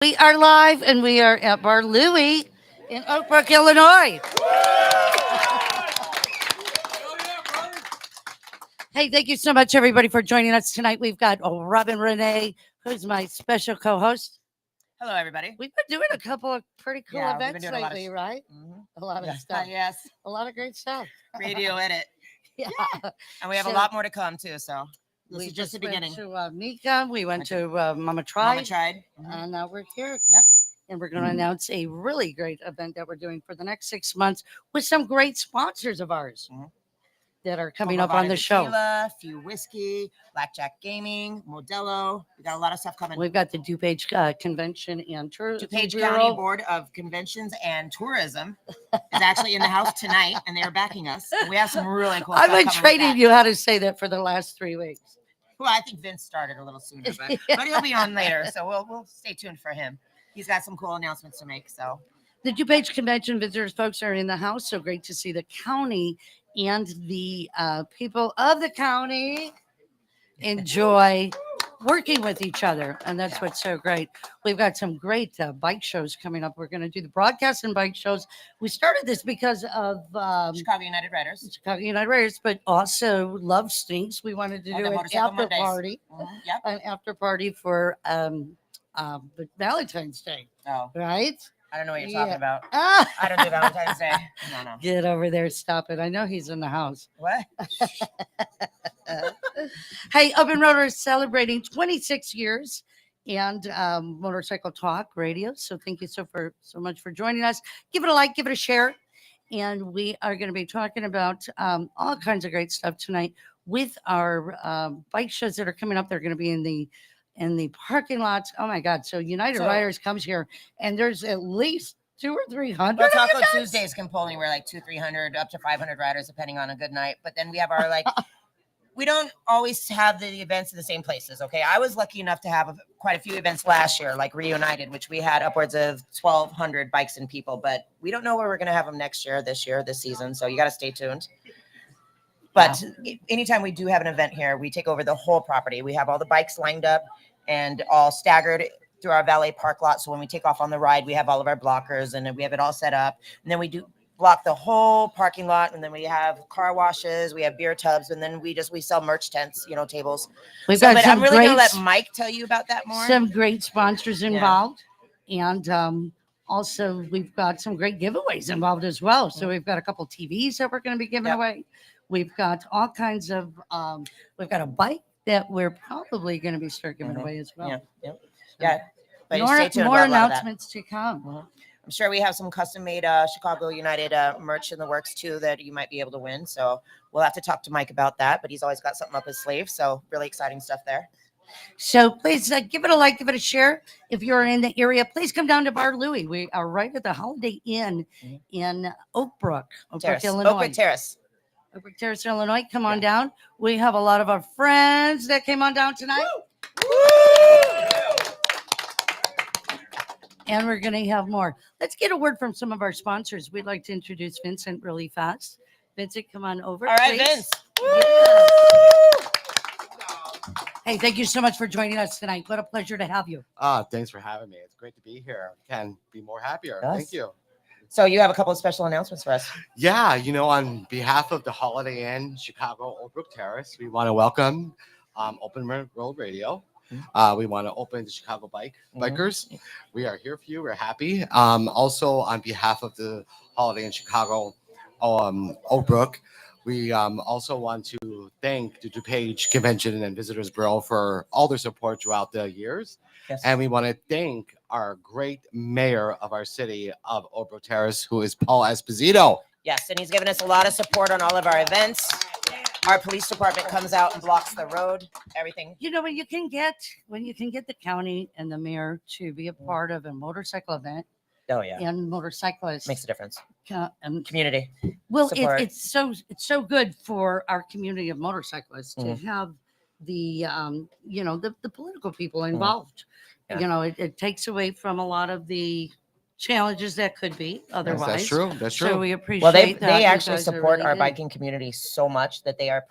We are live and we are at Bar Louie in Oak Brook, Illinois. Hey, thank you so much, everybody, for joining us tonight. We've got Robin Renee, who's my special co-host. Hello, everybody. We've been doing a couple of pretty cool Yeah, we've been events doing lately, right? A lot of stuff. Yes. A lot of great stuff. Radio edit. Yeah. And we have So- a lot more to come, too. So this We is just the went beginning. to Mika. We went to Mama Tried. Mama tried. And now we're here. Yep. And we're going to announce a really great event that we're doing for the next 6 months with some great sponsors of ours that are coming up on the show. Tequila, Few Whiskey, Blackjack Gaming, Modelo. We got a lot of stuff coming. We've got the DuPage Convention and Tourism DuPage Bureau. County Board of Conventions and Tourism is actually in the house tonight, and they are backing us. We have some really cool I've stuff been coming with training that. you how to say that for the last 3 weeks. Well, I think Vince started a little sooner, but he'll be on later, so we'll stay tuned for him. He's got some cool announcements to make. So The DuPage Convention Visitors folks are in the house. So great to see the county and the people of the county enjoy working with each other. And that's what's so great. We've got some great bike shows coming up. We're going to do the broadcast and bike shows. We started this because of Chicago United Riders. Chicago United Riders, but also Love Stinks. We wanted to do the an Motorcycle after Mondays. party, Yep. an after party for Valentine's Day, Oh, right? I don't know what you're Yeah. talking about. Ah, I don't do Valentine's Day. No. get over there. Stop it. I know he's in the house. What? Hey, Open Roader is celebrating 26 years and Motorcycle Talk Radio. So thank you so much for joining us. Give it a like, give it a share. And we are going to be talking about all kinds of great stuff tonight with our bike shows that are coming up. They're going to be in the parking lots. Oh my God. So United Riders comes here and there's at least 200 or 300. Well, Taco Tuesdays can pull anywhere like 200-300 up to 500 riders depending on a good night. But then we have our we don't always have the events in the same places. Okay, I was lucky enough to have quite a few events last year, like Reunited, which we had upwards of 1,200 bikes and people. But we don't know where we're going to have them next year, this season. So you got to stay tuned. But anytime we do have an event here, we take over the whole property. We have all the bikes lined up and all staggered through our valet park lot. So when we take off on the ride, we have all of our blockers and we have it all set up. And then we do block the whole parking lot. And then we have car washes, we have beer tubs, and then we sell merch tents, tables. We've got some I'm really going to great- let Mike tell you about that more. Some great sponsors involved. And also we've got some great giveaways involved as well. So we've got a couple TVs that we're going to be giving away. We've got all kinds of, we've got a bike that we're probably going to be start giving away as well. Yeah. But More, stay tuned more about a lot of that. announcements to come. I'm sure we have some custom made Chicago United merch in the works too that you might be able to win. So we'll have to talk to Mike about that, but he's always got something up his sleeve. So really exciting stuff there. So please give it a like, give it a share. If you're in the area, please come down to Bar Louie. We are right at the Holiday Inn in Oak Brook, Illinois. Oak Brook Terrace. Oak Brook Terrace, Illinois. Come on down. We have a lot of our friends that came on down tonight. And we're going to have more. Let's get a word from some of our sponsors. We'd like to introduce Vincent really fast. Vincent, come on over. All right, please. Vince. Yes. Hey, thank you so much for joining us tonight. What a pleasure to have you. Thanks for having me. It's great to be here. Can't be more happier. Yes. Thank you. So you have a couple of special announcements for us. Yeah, on behalf of the Holiday Inn Chicago Oak Brook Terrace, we want to welcome Open Road Radio. We want to open the Chicago Bikers. We are here for you. We're happy. Also, on behalf of the Holiday Inn Chicago Oak Brook, we also want to thank the DuPage Convention and Visitors Bureau for all their support throughout the years. Yes. And we want to thank our great mayor of our city of Oak Brook Terrace, who is Paul Esposito. Yes, and he's given us a lot of support on all of our events. Our police department comes out and blocks the road, everything. When you can get the county and the mayor to be a part of a motorcycle event Oh, yeah. and motorcyclists Makes a difference. and Community. well, support. it's so good for our community of motorcyclists to have the the political people involved. Yeah. It takes away from a lot of the challenges that could be otherwise. Yes, that's true. That's true. So we appreciate Well, they that. You actually guys are support really our good. biking community so much that they are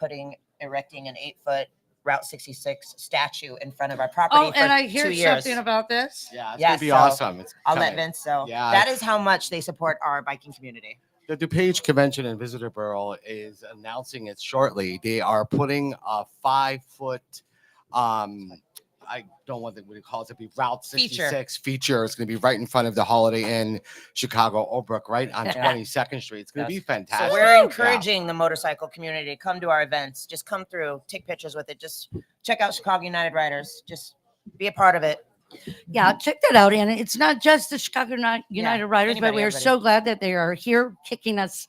erecting an 8-foot Route 66 statue in front of our property Oh, for and I 2 hear years. something about this. Yeah, it's Yes, gonna be so awesome. It's I'll let coming. Vince know. Yeah. That is how much they support our biking community. The DuPage Convention and Visitor Bureau is announcing it shortly. They are putting a 5-foot, I don't want what they call it to be Route 66 feature. It's going to be right in front of the Holiday Inn Chicago Oakbrook, right on 22nd Street. It's going to be fantastic. So we're encouraging the motorcycle community to come to our events. Just come through, take pictures with it. Just check out Chicago United Riders. Just be a part of it. Yeah, check that out. And it's not just the Chicago United Riders, but we are everybody. so glad that they are here kicking this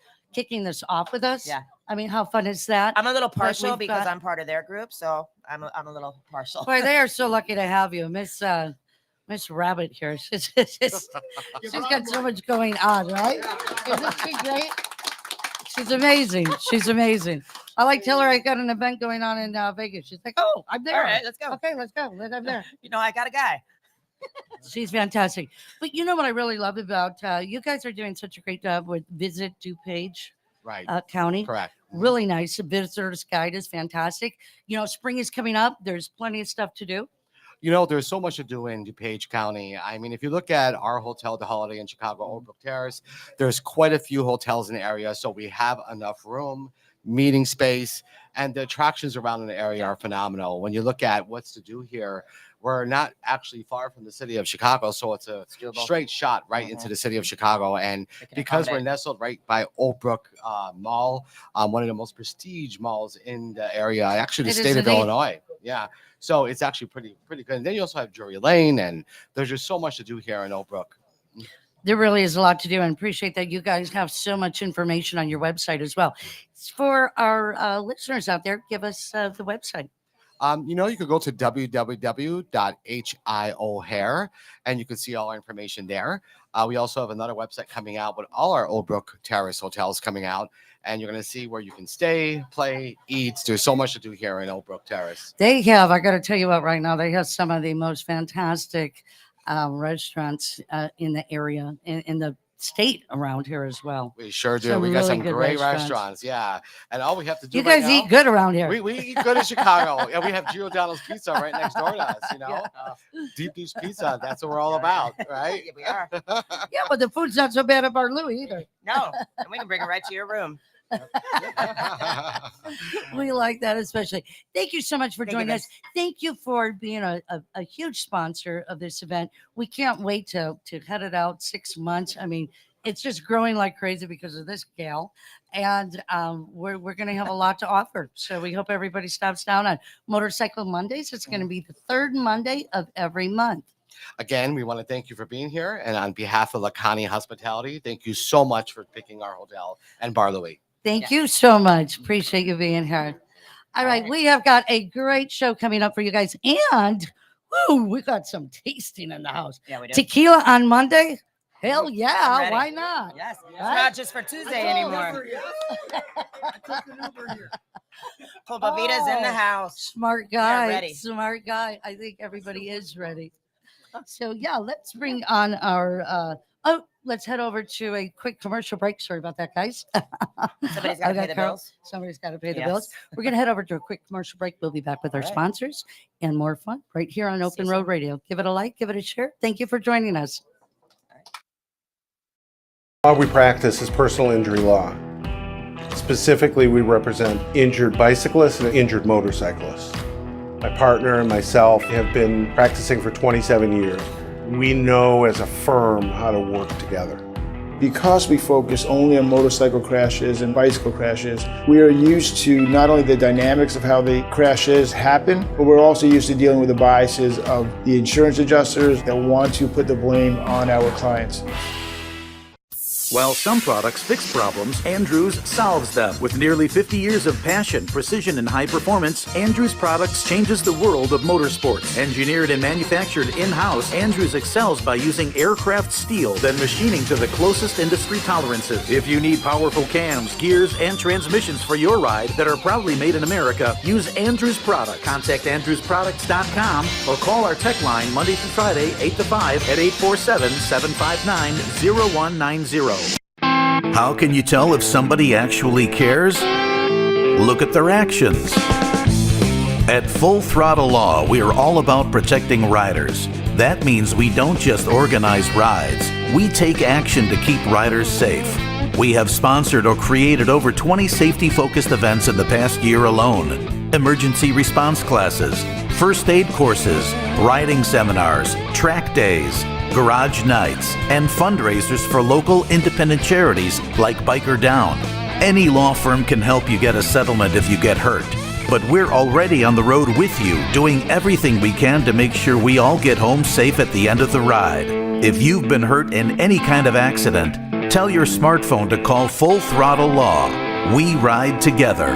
off with us. Yeah. I mean, how fun is that? I'm a little partial we've because got- I'm part of their group, so I'm a little partial. Boy, they are so lucky to have you, Miss Rabbit here. She's got so much going on, right? Isn't she great? She's amazing. She's amazing. I like tell her I got an event going on in Vegas. She's like, "Oh, I'm there. All right, let's go. Okay, let's go. I'm there." You know, I got a guy. She's fantastic. But you know what I really love about you guys are doing such a great job with Visit DuPage Right. County. Correct. Really nice. The visitor's guide is fantastic. You know, spring is coming up. There's plenty of stuff to do. You know, there's so much to do in DuPage County. I mean, if you look at our hotel, the Holiday in Chicago, Old Brook Terrace, there's quite a few hotels in the area. So we have enough room, meeting space, and the attractions around in the area are phenomenal. When you look at what's to do here, we're not actually far from the city of Chicago. So it's a straight shot right into the city of Chicago. And because we're nestled right by Old Brook Mall, one of the most prestige malls in the area, actually the It is state of indeed. Illinois. Yeah. So it's actually pretty good. And then you also have Drury Lane, and there's just so much to do here in Oak Brook. There really is a lot to do, and appreciate that you guys have so much information on your website as well. For our listeners out there, give us the website. You know, you could go to www.hiohair, and you can see all our information there. We also have another website coming out with all our Old Brook Terrace hotels coming out, and you're going to see where you can stay, play, eat. There's so much to do here in Old Brook Terrace. They have, I got to tell you what, right now, they have some of the most fantastic restaurants in the area, in the state around here as well. We sure do. Some We got really some good great restaurants. restaurants. Yeah. And all we have to do You right guys now, eat good around here. We eat good in Chicago. And we have Giordano's Pizza right next door to us, you know. Deep dish pizza. That's what we're all about, right? Yeah, we are. Yeah, but the food's not so bad at our Louie either. No, and we can bring it right to your room. We like that especially. Thank you so much for Thank you, joining us. Vince. Thank you for being a huge sponsor of this event. We can't wait to head it out 6 months. I mean, it's just growing like crazy because of this gal. And we're going to have a lot to offer. So we hope everybody stops down on Motorcycle Mondays. It's going to be the third Monday of every month. Again, we want to thank you for being here. And on behalf of Lacani Hospitality, thank you so much for picking our hotel and Bar Louie. Thank you so much. Appreciate you being here. All right. We have got a great show coming up for you guys. And we got some tasting in the house. Yeah, we do. Tequila on Monday? Hell yeah. ready. Why not? Yes, it's Right? not just for Tuesday anymore. Compoveda's in the house. Smart We are guy. ready. Smart guy. I think everybody is ready. So yeah, let's bring on our let's head over to a quick commercial break. Sorry about that, guys. Somebody's got to pay the bills. Somebody's got to pay the Yes. bills. We're going to head over to a quick commercial break. We'll be back with our All right. sponsors and more fun right here on Open you Road soon. Radio. Give it a like, give it a share. Thank you for joining us. Law we practice is personal injury law. Specifically, we represent injured bicyclists and injured motorcyclists. My partner and myself have been practicing for 27 years. We know as a firm how to work together. Because we focus only on motorcycle crashes and bicycle crashes, we are used to not only the dynamics of how the crashes happen, but we're also used to dealing with the biases of the insurance adjusters that want to put the blame on our clients. While some products fix problems, Andrews solves them. With nearly 50 years of passion, precision, and high performance, Andrews Products changes the world of motorsports. Engineered and manufactured in-house, Andrews excels by using aircraft steel, then machining to the closest industry tolerances. If you need powerful cams, gears, and transmissions for your ride that are proudly made in America, use Andrews Products. Contact AndrewsProducts.com or call our tech line Monday through Friday, 8 to 5 at 847-759-0190. How can you tell if somebody actually cares? Look at their actions. At Full Throttle Law, we are all about protecting riders. That means we don't just organize rides, we take action to keep riders safe. We have sponsored or created over 20 safety-focused events in the past year alone. Emergency response classes, first aid courses, riding seminars, track days, garage nights, and fundraisers for local independent charities like Biker Down. Any law firm can help you get a settlement if you get hurt. But we're already on the road with you, doing everything we can to make sure we all get home safe at the end of the ride. If you've been hurt in any kind of accident, tell your smartphone to call Full Throttle Law. We ride together.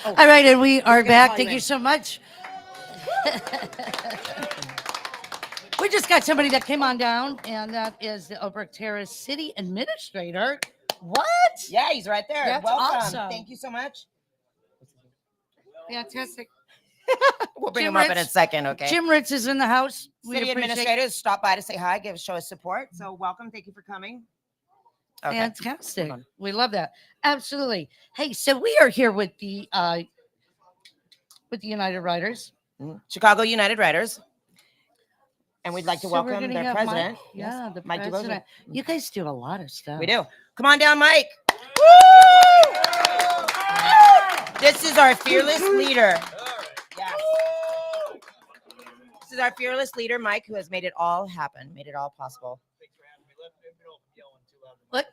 All right, and we are back. Thank you so much. We just got somebody that came on down, and that is the Oak Terrace City Administrator. What? Yeah, he's right there. That's Welcome. awesome. Thank you so much. Fantastic. We'll bring Jim him up in a Ritz. second, okay? Jim Ritz is in the house. We City appreciate- administrators stop by to say hi, show us support. So welcome. Thank you for coming. Okay. Fantastic. We love that. Absolutely. Hey, so we are here with the United Riders. Chicago United Riders. And we'd like to So we're welcome gonna their have president. Mike. Yeah, the Mike DeRosa. president. You guys do a lot of stuff. We do. Come on down, Mike. This is our fearless leader. Yeah. This is our fearless leader, Mike, who has made it all happen, made it all possible. Let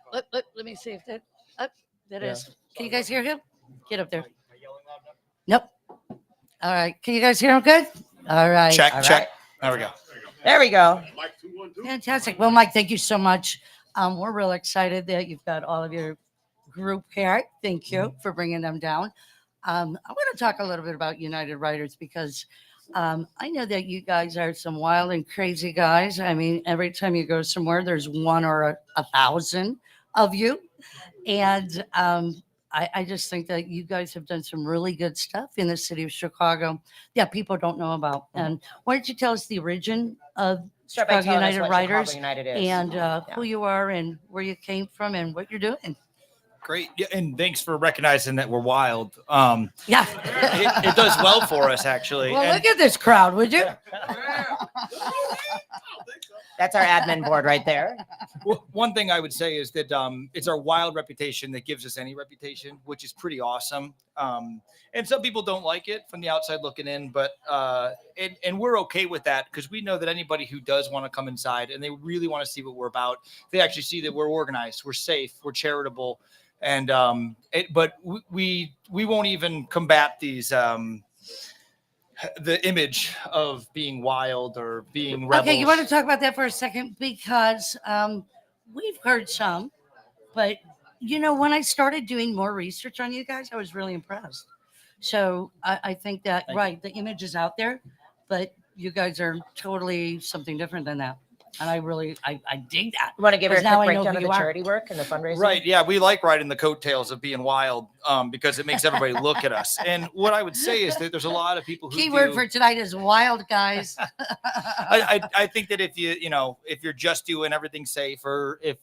me see if that. That is. Can you guys hear him? Get up there. Nope. All right. Can you guys hear him good? All right. Check, All check. right. There we go. There we go. Fantastic. Well, Mike, thank you so much. We're real excited that you've got all of your group here. Thank you for bringing them down. I want to talk a little bit about United Riders because I know that you guys are some wild and crazy guys. I mean, every time you go somewhere, there's one or a thousand of you. And I just think that you guys have done some really good stuff in the city of Chicago that people don't know about. And why don't you tell us the origin of Start by Chicago telling us United what Riders Chicago United is. and who you are and where you came from and what you're doing? Great. Yeah, and thanks for recognizing that we're wild. Yeah. It does well for us, actually. Well, And- look at this crowd, would you? That's our admin board right there. One thing I would say is that it's our wild reputation that gives us any reputation, which is pretty awesome. And some people don't like it from the outside looking in, but and we're okay with that because we know that anybody who does want to come inside and they really want to see what we're about, they actually see that we're organized, we're safe, we're charitable, and but we won't even combat these. The image of being wild or being rebels. Okay, you want to talk about that for a second because we've heard some, but you know, when I started doing more research on you guys, I was really impressed. So I think that, right, the image is out there, but you guys are totally something different than that. And I dig that. You want to give her a 'Cause now quick I know breakdown who of you the are. charity work and the fundraising? Right. Yeah. We like riding the coattails of being wild because it makes everybody look at us. And what I would say is that there's a lot of people who Keyword do, for tonight is wild, guys. I think that if if you're just doing everything safe or if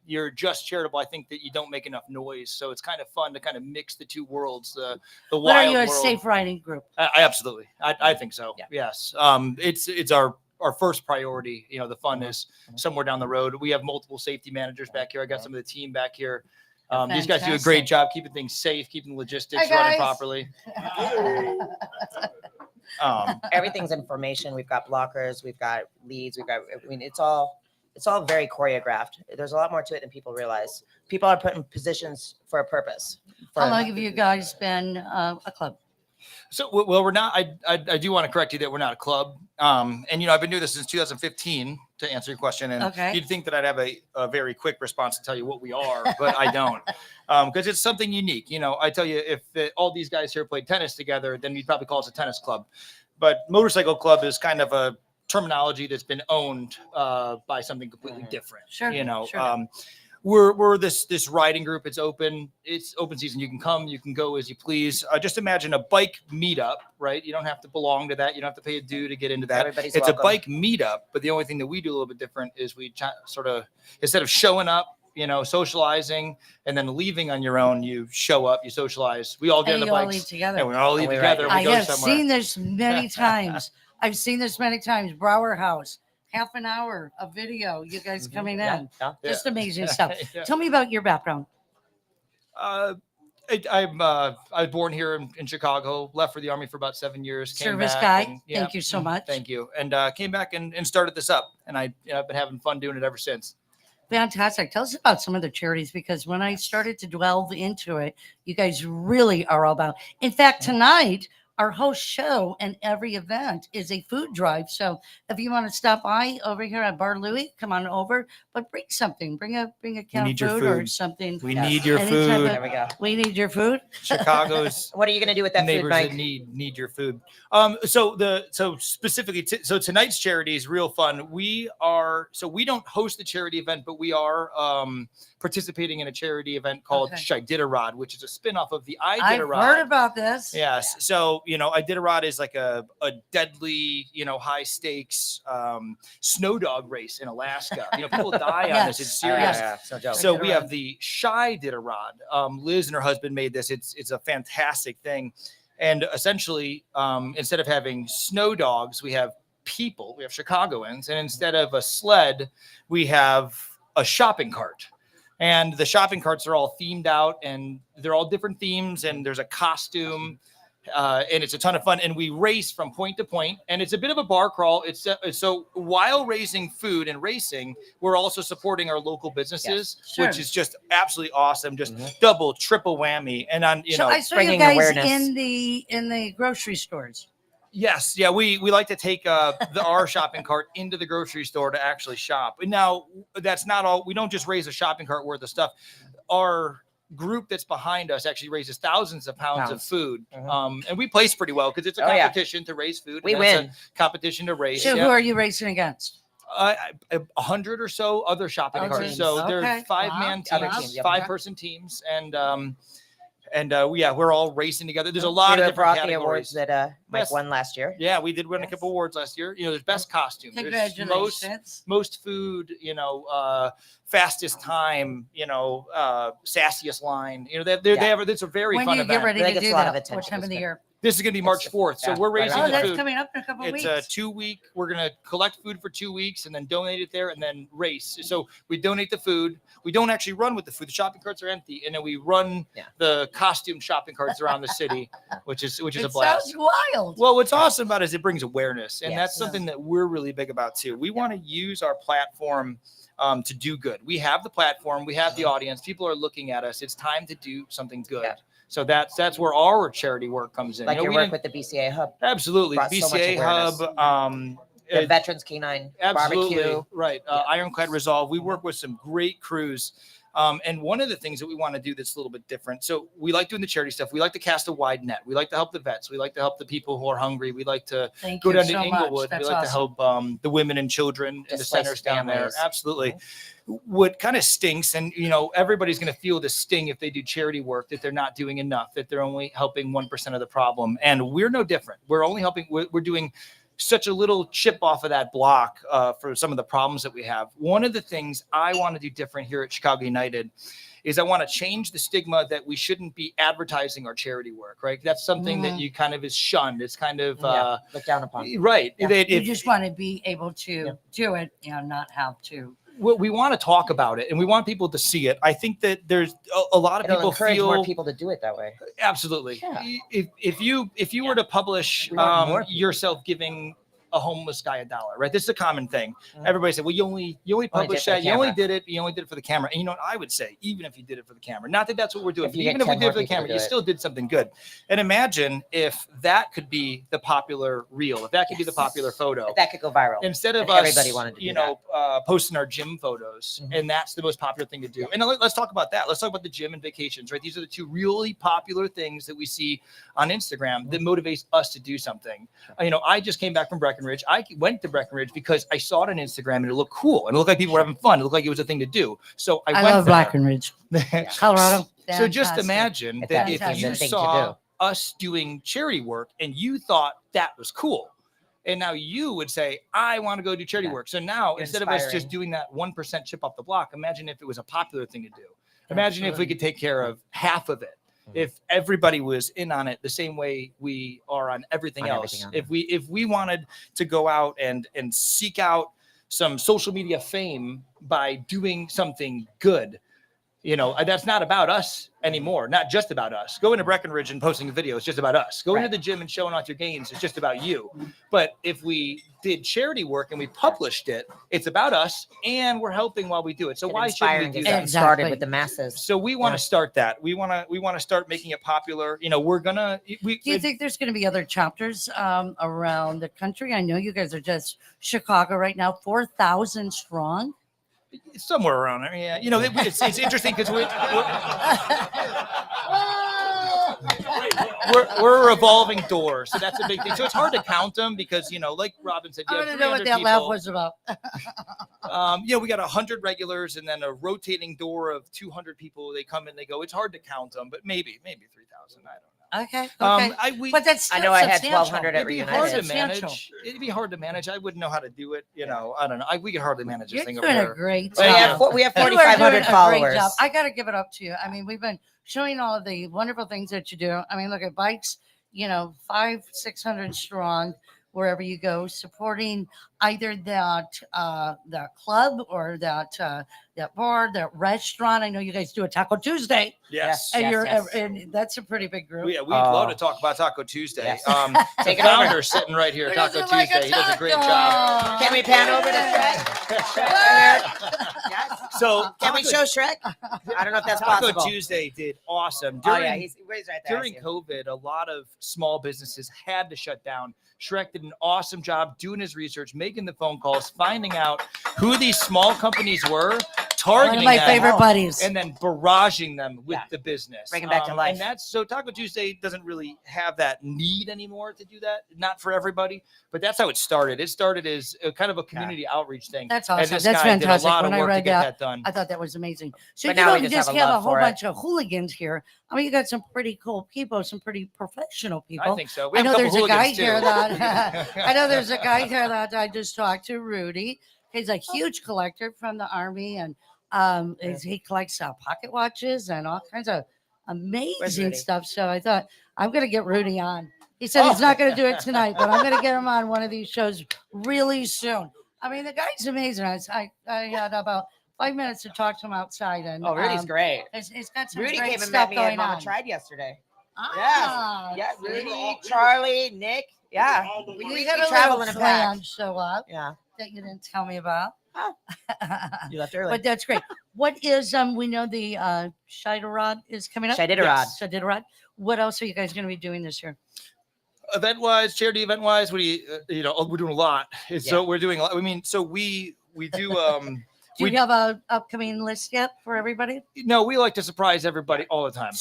you're just charitable, I think that you don't make enough noise. So it's kind of fun to kind of mix the two worlds, the What wild are you, a world. safe riding group? I absolutely. I think so. Yeah. Yes. It's our first priority. You know, the fun is somewhere down the road. We have multiple safety managers back here. I got some of the team back here. These guys do a great Fantastic. job keeping things safe, keeping the logistics Hi, running guys. properly. Everything's information. We've got blockers, we've got leads, I mean, it's all very choreographed. There's a lot more to it than people realize. People are put in positions for a purpose. How long have you guys been a club? So, well, we're not. I do want to correct you that we're not a club. And I've been doing this since 2015. To answer your question, and Okay. you'd think that I'd have a very quick response to tell you what we are, but I don't, because it's something unique. I tell you, if all these guys here played tennis together, then we'd probably call us a tennis club. But motorcycle club is kind of a terminology that's been owned by something completely different. Sure, sure. We're this riding group. It's open season. You can come, you can go as you please. Just imagine a bike meetup, right? You don't have to belong to that. You don't have to pay a due to get into that. Everybody's It's welcome. a bike meetup, but the only thing that we do a little bit different is we sort of, instead of showing up socializing, and then leaving on your own. You show up, you socialize. We all get on And the you all bikes. eat together. And we all eat we together. ride. We I go have somewhere. seen this many times. I've seen this many times. Brower House, half an hour of video. You guys coming in, just amazing stuff. Yeah. Tell me about your background. I was born here in Chicago, left for the Army for about 7 years. Came Service back guy. and- yeah, Thank you so much. Thank you. And came back and started this up. And I've been having fun doing it ever since. Fantastic. Tell us about some of the charities, because when I started to delve into it, you guys really are all about. In fact, tonight, our host show and every event is a food drive. So if you want to stop by over here at Bar Louie, come on over, but bring something. Bring a can of need your food or food. something. We need your Any food. type There we go. We need your food. Chicago's What are you gonna do with that food, neighbors Mike? that need your food. So specifically, so tonight's charity is real fun. We don't host the charity event, but we are participating in a charity event called Iditarod, which is a spinoff of the I've Iditarod. heard about this. Yes. So, Iditarod is like a deadly, high stakes snow dog race in Alaska. People die on this. It's serious. Yes. So dope. So we have the Shy Iditarod. Liz and her husband made this. It's a fantastic thing. And essentially, instead of having snow dogs, we have people. We have Chicagoans. And instead of a sled, we have a shopping cart. And the shopping carts are all themed out, and they're all different themes, and there's a costume, and it's a ton of fun. And we race from point to point, and it's a bit of a bar crawl. So while raising food and racing, we're also supporting our local businesses, Sure. which is just absolutely awesome. Just double, triple whammy. And on So I saw you bringing guys awareness. in the grocery stores. Yes, yeah, we like to take our shopping cart into the grocery store to actually shop. And now that's not all. We don't just raise a shopping cart worth of stuff. Our group that's behind us actually raises thousands of pounds of food, and we place pretty well because it's a competition to raise food. We and it's win. a competition to raise. So who are you racing against? 100 or so other shopping Other carts. teams. So Okay. they're 5-man Other teams, teams, yep. 5-person teams, and we're all racing together. There's a lot of different brought the categories. awards that Mike Yes. won last year. Yeah, we did win a couple awards last year. There's best costume. There's Congratulations. most food, fastest time, sassiest line. It's a very When fun do you event. get ready That to gets do a lot of that? attention What time this of the time. year? This is going to be March 4th. So Yeah, we're right raising on. Oh, the that's food. coming up in a couple of It's weeks. a 2-week. We're going to collect food for 2 weeks and then donate it there and then race. So we donate the food. We don't actually run with the food. The shopping carts are empty. And then we run the costume shopping carts around the city, which is a It blast. sounds wild. Well, what's awesome about it is it brings awareness. And Yes. that's something that we're really big about too. We want to use our platform to do good. We have the platform. We have the audience. People are looking at us. It's time to do something good. Yeah. So that's where our charity work comes in. Like your we work didn't- with the BCA Hub, Absolutely. brought The so much BCA awareness. Hub. the Veterans Canine Absolutely. Barbecue. Right. Ironclad Resolve. We work with some great crews. And one of the things that we want to do that's a little bit different. So we like doing the charity stuff. We like to cast a wide net. We like to help the vets. We like to help the people who are hungry. We like to Thank go you down so to much. Inglewood. That's We like awesome. to help the women and children in the Displaced centers down there. families. Absolutely. What kind of stinks, and everybody's going to feel the sting if they do charity work, that they're not doing enough, that they're only helping 1% of the problem. And we're no different. We're only helping. We're doing such a little chip off of that block for some of the problems that we have. One of the things I want to do different here at Chicago United is I want to change the stigma that we shouldn't be advertising our charity work, right? That's something that you kind of is shunned. It's kind of looked down upon. right. Yeah. You just want to be able to do it and not have to. We want to talk about it and we want people to see it. I think that there's a lot of It'll people encourage feel more people to do it that way. absolutely. Yeah. If you were to publish We want more people. yourself giving a homeless guy $1, right? This is a common thing. Everybody said, well, you only published did it for that. the You only camera. did it for the camera. And you know what I would say? Even if you did it for the camera, not that that's what we're doing, If but you even get if we 10 did it more for the people to camera, do you it. still did something good. And imagine if that could be the popular reel, if that could be the popular photo. But that could go viral. Instead of And us, everybody wanted to do posting our gym photos, and that's the most popular thing to do. And let's talk about that. Let's talk about the gym and vacations, right? These are the two really popular things that we see on Instagram that motivates us to do something. I just came back from Breckenridge. I went to Breckenridge because I saw it on Instagram and it looked cool and it looked like people were having fun. It looked like it was a thing to do. So I went love there. Breckenridge, Colorado. So just Fantastic. imagine If that that's if the you thing to saw do. us doing charity work and you thought that was cool, And now you would say, I want to go do charity work. So now You're instead of us just inspiring. doing that 1% chip off the block, imagine if it was a popular thing to do. Imagine if we could take care of half of it. If everybody was in on it the same way we are on everything else. If we wanted to go out and seek out some social media fame by doing something good, you know, that's not about us anymore. Not just about us. Going to Breckenridge and posting a video is just about us. Going to the gym and showing off your gains is just about you. But if we did charity work and we published it, it's about us and we're helping while we do it. So why shouldn't we do that? Started with the masses. So we want to start that. We want to start making it popular. You know, Do you think there's going to be other chapters around the country? I know you guys are just Chicago right now, 4,000 strong. somewhere around there? Yeah, you know, it's interesting because we're a revolving door, so that's a big thing. So it's hard to count them because, you know, like Robin said, I want to know what that laugh was about. Yeah, we got 100 regulars and then a rotating door of 200 people. They come in, they go. It's hard to count them, but maybe 3,000. I don't know. Okay. But that's I know I had 1,200 at Reunited. Hard to manage. It'd be hard to manage. I wouldn't know how to do it. You know, I don't know. We could hardly manage this thing over doing here. a great So job. we have 4,500 followers. I got to give it up to you. I mean, we've been showing all of the wonderful things that you do. I mean, look at bikes, you know, 500-600 strong wherever you go, supporting either that club or that bar, that restaurant. I know you guys do a Taco Tuesday. Yes. And and that's a pretty big group. Yeah, we'd love to talk about Taco Tuesday. Yes. The founder sitting right here, Taco Tuesday. He does a great job. Can we pan over to Shrek? Yes. So Can we show Shrek? I don't know if that's Taco possible. Tuesday did awesome. He's right there. During COVID, a lot of small businesses had to shut down. Shrek did an awesome job doing his research, making the phone calls, finding out who these small companies were, targeting One of my them, favorite buddies. and then barraging them with the business. Bring 'em back to life. And that's so Taco Tuesday doesn't really have that need anymore to do that. Not for everybody, but that's how it started. It started as a kind of a community outreach thing. That's And awesome. this That's guy did a fantastic. lot of When I work to read get that, done. I thought that was amazing. So But you now we don't just just have a have a love whole for it. bunch of hooligans here. I mean, you got some pretty cool people, some pretty professional people. I think so. We I have know a couple there's a guy hooligans, here too. that I know there's a guy here that I just talked to, Rudy. He's a huge collector from the Army, and he collects pocket watches and all kinds of amazing Rudy? stuff. So I thought I'm going to get Rudy on. He said he's not going to do it tonight, but I'm going to get him on one of these shows really soon. I mean, the guy's amazing. I had about 5 minutes to talk to him outside, and Rudy's great. He's got some Rudy great came and stuff met me at going Mama on. Tried yesterday. Ah, Yeah, Rudy, Charlie, Nick. Yeah, we had a travel little in a pack. plan show up Yeah, that you didn't tell me about. Oh. you left early. But that's great. What is we know the Shiderod is coming up. Shiderod. Shiderod. What else are you guys going to be doing this year? Event-wise, charity event-wise, what do you know, we're doing a lot. So we're doing a lot. I mean, so we do Do you have a upcoming list yet for everybody? no, we like to surprise everybody all the time.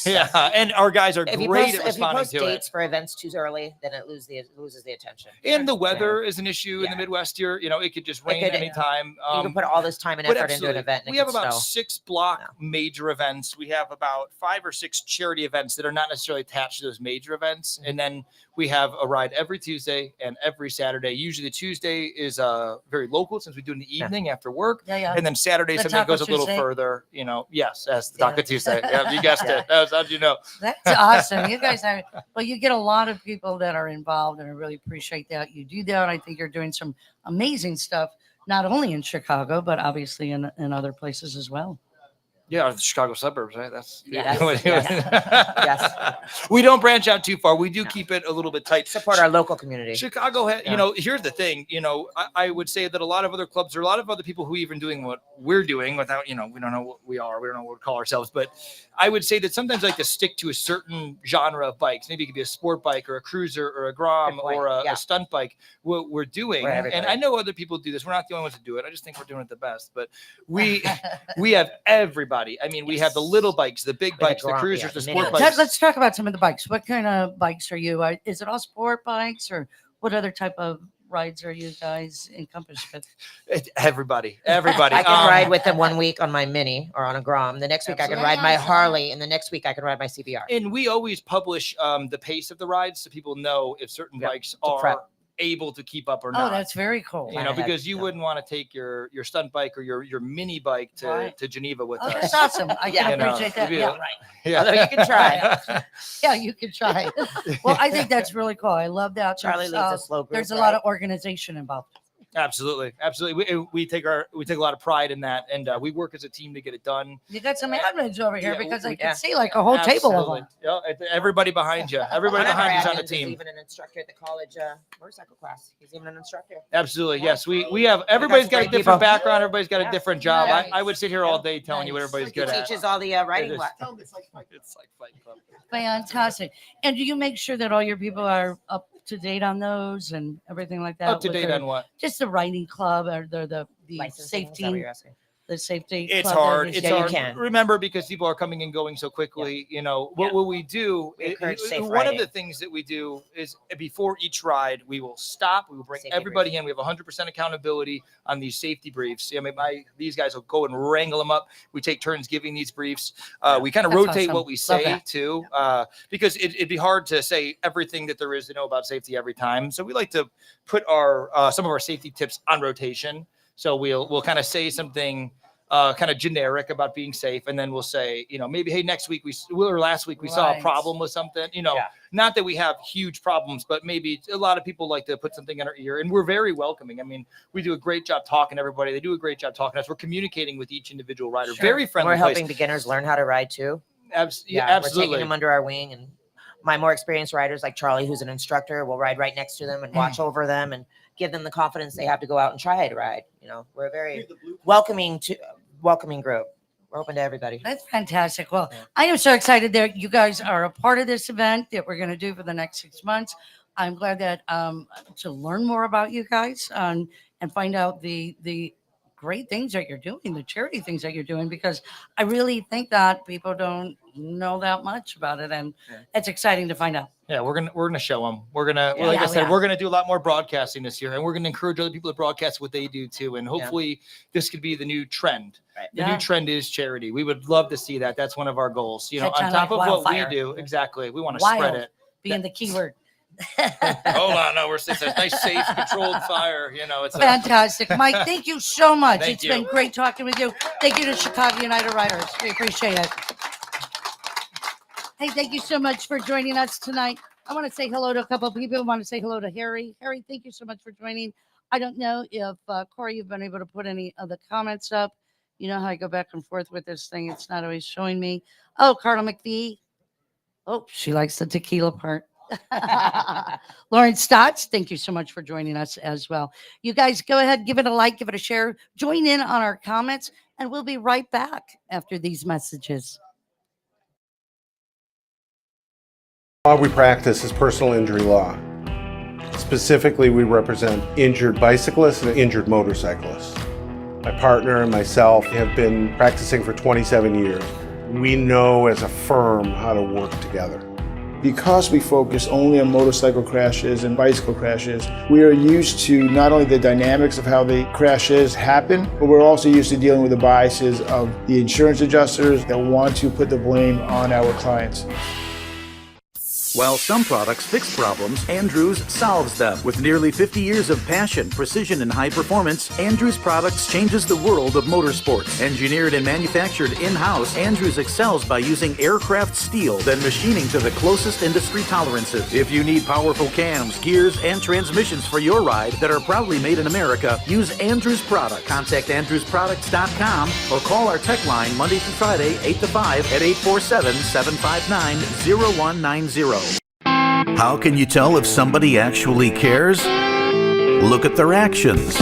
Yeah, and our guys are if you great post, at if you responding post to dates it. for events too early, then it loses the attention. And the weather is an issue in Yeah. the Midwest here. You know, it could just rain could- anytime. You can put all this time and but effort into an absolutely. event. And We it have could about snow. 6 block major events. We have about 5 or 6 charity events that are not necessarily attached to those major events. And then we have a ride every Tuesday and every Saturday. Usually the Tuesday is very local since we do it in the evening after work. Yeah. And then Saturday, The something Taco goes a little Tuesday. further, you know. Yes, that's the Taco Yeah. Tuesday. Yeah, you guessed it. How'd you know? That's awesome. You guys are, well, you get a lot of people that are involved, and I really appreciate that. You do that. I think you're doing some amazing stuff, not only in Chicago, but obviously in other places as well. Yeah, the Chicago suburbs, right? That's Yes, yes. We don't branch out too far. We do keep it a little bit tight. Support our local community. Chicago, you know, here's the thing. You know, I would say that a lot of other clubs, or a lot of other people who even doing what we're doing without, you know, we don't know what we are. We don't know what we call ourselves. But I would say that sometimes like to stick to a certain genre of bikes. Maybe it could be a sport bike or a cruiser or a Grom Good point. or a Yeah. stunt bike. What we're doing, We're and everybody. I know other people do this. We're not the only ones to do it. I just think we're doing it the best. But we have everybody. I mean, we have the little bikes, the big the bikes, the Grom, cruisers, yeah, the the sport mini. bikes. Let's talk about some of the bikes. What kind of bikes are you? Is it all sport bikes, or what other type of rides are you guys encompassed with? Everybody. I can Um, ride with them 1 week on my Mini or on a Grom. The next week I can ride my Absolutely. Harley, and the next week I can ride my CBR. And we always publish the pace of the rides so people know if certain Yep, bikes to are prep. able to keep up or Oh, not. that's very cool. You know, because you wouldn't want to take your stunt bike or your mini bike to Geneva with Oh, us. that's awesome. I can You know, appreciate that. it'd be Yeah, a- right. Yeah. Although you can try. Yeah, you can try. Well, I think that's really cool. I love that. Charlie There's, leads a slow group. there's a lot of organization involved. Absolutely. We take a lot of pride in that, and we work as a team to get it done. You got some admins over here Yeah, because I we- can see like a whole table of Absolutely. them. Yeah, everybody behind you. Everybody One of our behind you's on the admins is team. even an instructor at the college motorcycle class. He's even an instructor. Absolutely. Yes. We have everybody's got a great different people. background. Everybody's got a Yeah. different job. Nice. I would sit here all day telling you what everybody's He good at. teaches all the riding is. classes. It's like Fight Club. Fantastic. And do you make sure that all your people are up to date on those and everything like that? Up to with date their- on what? Just the riding club or the Licensing, is that what safety, you're asking? the safety. It's club that hard. is- It's Yeah, you hard. can. Remember, because people are coming and going so quickly. You know what we do. We encourage safe One riding. of the things that we do is before each ride, we will stop. We will bring Safety everybody in. We have 100% accountability on these safety briefs. I mean, these guys will go and wrangle them up. We take turns giving these briefs. We kind of That's rotate awesome. what we Love say that. too, because it'd be hard to say everything that there is to know about safety every time. So we like to put our some of our safety tips on rotation. So we'll kind of say something kind of generic about being safe, and then we'll say, you know, maybe, hey, next week or last week we saw a Right. problem with something. You know, Yeah. not that we have huge problems, but maybe a lot of people like to put something in our ear, and we're very welcoming. I mean, we do a great job talking to everybody. They do a great job talking to us. We're communicating with each individual rider. Sure. Very friendly. We're helping place. beginners learn how to ride too. Yeah, We're taking absolutely. them under our wing, and my more experienced riders like Charlie, who's an instructor, will ride right next to them and watch over them and give them the confidence they have to go out and try to ride. You know, we're a very welcoming group. We're open to everybody. That's fantastic. Well, Yeah. I am so excited that you guys are a part of this event that we're going to do for the next 6 months. I'm glad that to learn more about you guys and find out the great things that you're doing, the charity things that you're doing, because I really think that people don't know that much about it, and it's exciting to find out. Yeah, we're gonna show them. We're gonna, Yeah, like I yeah, said, yeah. we're gonna do a lot more broadcasting this year, and we're gonna encourage other people to broadcast what they do too. And hopefully, this could be the new trend. Right. The Yeah. new trend is charity. We would love to see that. That's one of our goals. You know, Catch on on top like of what wildfire. we do, exactly. We want to Wild. spread it. Being the key word. Hold on, no, it's a nice, safe, controlled fire. You know, it's Fantastic. Mike, thank you so much. Thank It's you. been great talking with you. Thank you to Chicago United Riders. We appreciate it. Hey, thank you so much for joining us tonight. I want to say hello to a couple of people. I want to say hello to Harry. Harry, thank you so much for joining. I don't know if, Corey, you've been able to put any of the comments up. You know how I go back and forth with this thing. It's not always showing me. Oh, Carla McVie. Oh, she likes the tequila part. Lauren Stotts, thank you so much for joining us as well. You guys go ahead, give it a like, give it a share, join in on our comments, and we'll be right back after these messages. Law we practice is personal injury law. Specifically, we represent injured bicyclists and injured motorcyclists. My partner and myself have been practicing for 27 years. We know as a firm how to work together. Because we focus only on motorcycle crashes and bicycle crashes, we are used to not only the dynamics of how the crashes happen, but we're also used to dealing with the biases of the insurance adjusters that want to put the blame on our clients. While some products fix problems, Andrews solves them. With nearly 50 years of passion, precision, and high performance, Andrews Products changes the world of motorsports. Engineered and manufactured in-house, Andrews excels by using aircraft steel, then machining to the closest industry tolerances. If you need powerful cams, gears, and transmissions for your ride that are proudly made in America, use Andrews Products. Contact AndrewsProducts.com or call our tech line Monday through Friday, 8 to 5 at 847-759-0190. How can you tell if somebody actually cares? Look at their actions.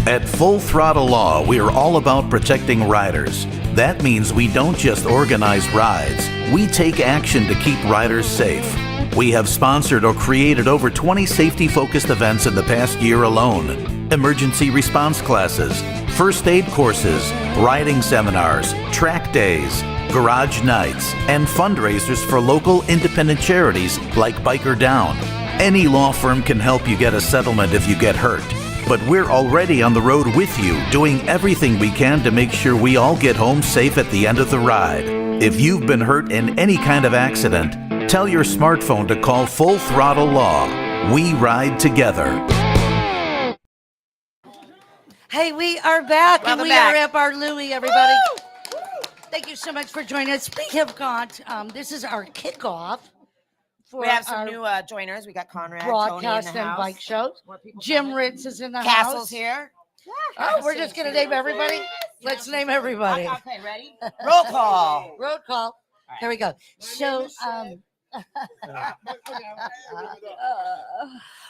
At Full Throttle Law, we are all about protecting riders. That means we don't just organize rides. We take action to keep riders safe. We have sponsored or created over 20 safety-focused events in the past year alone. Emergency response classes, first aid courses, riding seminars, track days, garage nights, and fundraisers for local independent charities like Biker Down. Any law firm can help you get a settlement if you get hurt. But we're already on the road with you, doing everything we can to make sure we all get home safe at the end of the ride. If you've been hurt in any kind of accident, tell your smartphone to call Full Throttle Law. We ride together. Hey, we are back, and Welcome we back. are at Bar Louie, everybody. Thank you so much for joining us. We have got, this is our kickoff for We have some our new joiners. We got Conrad, Tony in broadcast the and house. bike shows. More people Jim coming. Ritz is in the Castle's house. here. Oh, we're just going to name everybody. Let's name everybody. Okay, ready? Roll call. Roll call. Here we go. So,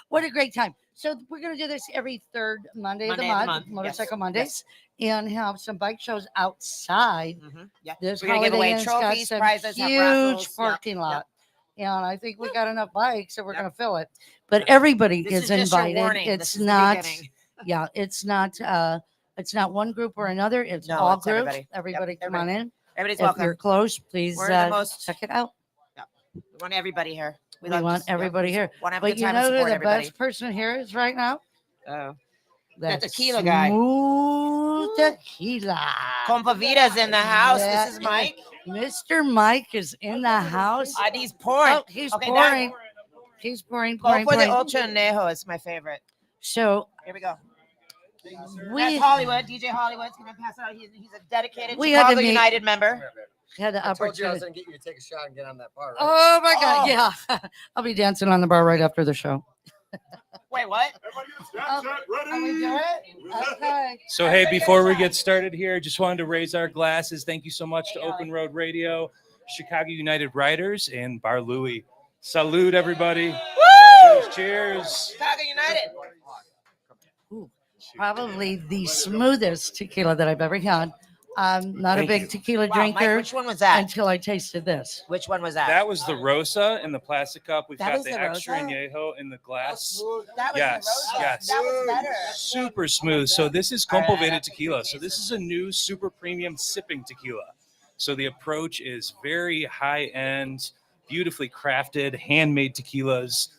what a great time. So we're going to do this every third Monday of the month, Motorcycle Yes. Mondays, and have some bike shows outside. Yeah. This We're gonna give Holiday away Inn's got trophies, some prizes, have huge raffles. Yep, parking yep. lot. And I think we got enough bikes, so we're Yep. going to fill it. But everybody This is is just your invited. warning. It's This is the not, beginning. yeah, it's not one group or another. It's No, all it's groups. everybody. Everybody Yep, come on in. Everybody's If welcome. you're close, please We're the most- check it out. We want everybody here. We love want to- yep. everybody here. Want to have a But good you time know and who support the everybody. best person here is right now? Oh. That tequila guy. Smooth tequila. Compoveda's in the house. That This is Mike. Mr. Mike is in the house. He's pouring. Oh, he's Okay, pouring. He's pouring, Go pouring, for the pouring. Ultra Añejo. It's my favorite. So Here we go. we That's Hollywood. DJ Hollywood's going to pass it out. He's a dedicated We had to Chicago meet- United member. had the I told you I was opportunity. going to get you to take a shot and get on that bar. Right? Oh my God! Oh. Yeah, I'll be dancing on the bar right after the show. Wait, what? Are we doing it? Okay. So, hey, before we get started here, just wanted to raise our glasses. Thank you so much to Open Road Radio, Chicago United Riders, and Bar Louie. Salute, everybody. Woo! Cheers. Chicago United. Probably the smoothest tequila that I've ever had. I'm not Thank a big you. tequila Wow, drinker Mike, which one was that? until I tasted this. Which one was that? That was the Rosa in the plastic cup. We've That got was the the extra Rosa? añejo in the glass. That was Yes, the Rosa. yes. That was better. Super smooth. So this is All right, Compoveda tequila. So this is a new super premium sipping tequila. So the approach is very high end, beautifully crafted, handmade tequilas.